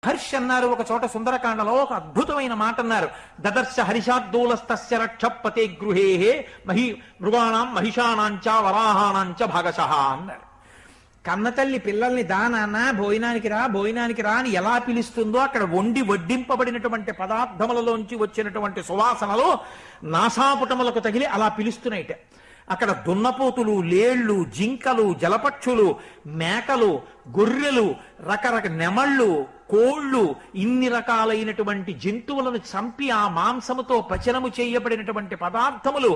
మహర్షి అన్నారు ఒక చోట సుందరకాండలో ఒక అద్భుతమైన మాట అన్నారు. దదర్శ హరిషార్దూలస్తస్య రక్షపతే గృహే మృగాణం మహిషాణాంచ వరాహాణాంచ భాగశః అన్నారు. కన్నతల్లి పిల్లల్ని దానాన్న భోజనానికి రా అని ఎలా పిలుస్తుందో అక్కడ వండి వడ్డింపబడినటువంటి పదార్థములలోంచి వచ్చినటువంటి సువాసనలు నాసాపుటములకు తగిలి అలా పిలుస్తున్నాయిట. అక్కడ దున్నపోతులు, లేళ్లు, జింకలు, జలపక్షులు, మేకలు, గొర్రెలు, నెమళ్ళు, కోళ్లు, ఇన్ని రకాలైనటువంటి జంతువులను చంపి ఆ మాంసముతో పచనము చేయబడినటువంటి పదార్థములు,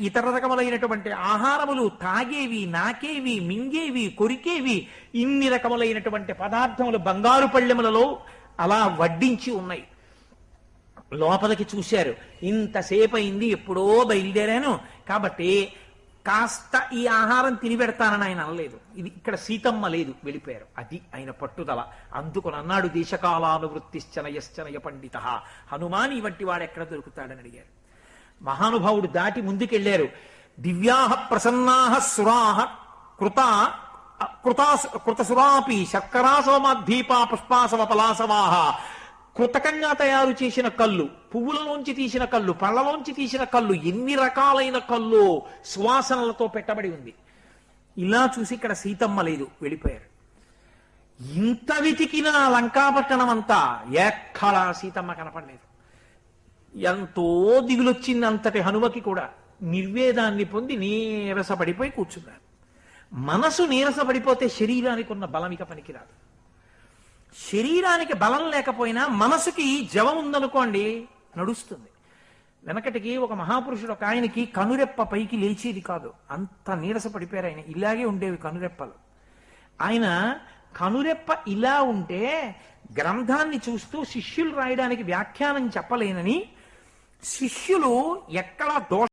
ఇతర రకములైనటువంటి ఆహారములు, తాగేవి, నాకేవి, మింగేవి, కొరికేవి, ఇన్ని రకములైనటువంటి పదార్థములు బంగారు పళ్ళెములలో అలా వడ్డించి ఉన్నాయి. లోపలికి చూశారు, ఇంతసేపు అయింది, ఎప్పుడో బయలుదేరాను కాబట్టి కాస్త ఈ ఆహారం తిని పెడతానని ఆయన అనలేదు. ఇది ఇక్కడ సీతమ్మ లేదు, వెళ్ళిపోయారు. అది ఆయన పట్టుదల. అందుకుని అన్నాడు, దేశకాలానువృత్తిశ్చనయశ్చనయ పండిత, హనుమాని వంటి వాడు ఎక్కడ దొరుకుతాడని అడిగారు. మహానుభావుడు దాటి ముందుకెళ్లారు. దివ్యాహ ప్రసన్నాహ సురాహ కృతసురాపి శర్కరా సోమాద్దీపా పుష్పాసవ పలాసవాహ, కృతకంగా తయారు చేసిన కళ్ళు, పువ్వులలోంచి తీసిన కళ్ళు, పళ్ళలోంచి తీసిన కళ్ళు, ఎన్ని రకాలైన కళ్ళు సువాసనలతో పెట్టబడి ఉంది. ఇలా చూసి ఇక్కడ సీతమ్మ లేదు, వెళ్ళిపోయారు. ఇంత వెతికిన లంకాపట్టణం అంతా ఎక్కడా సీతమ్మ కనపడలేదు. ఎంతో దిగులొచ్చింది అంతటి హనుమకి కూడా. నిర్వేదాన్ని పొంది నీరసపడిపోయి కూర్చున్నారు. మనసు నీరసపడిపోతే శరీరానికి ఉన్న బలం ఇక పనికిరాదు. శరీరానికి బలం లేకపోయినా మనసుకి జవం ఉందనుకోండి, నడుస్తుంది. వెనకటికి ఒక మహాపురుషుడు ఒక ఆయనకి కనురెప్ప పైకి లేచేది కాదు, అంత నీరస పడిపోయారు ఆయన. ఇలాగే ఉండేవి కనురెప్పలు. ఆయన కనురెప్ప ఇలా ఉంటే గ్రంథాన్ని చూస్తూ శిష్యులు రాయడానికి వ్యాఖ్యానం చెప్పలేనని శిష్యులు ఎక్కడా దోష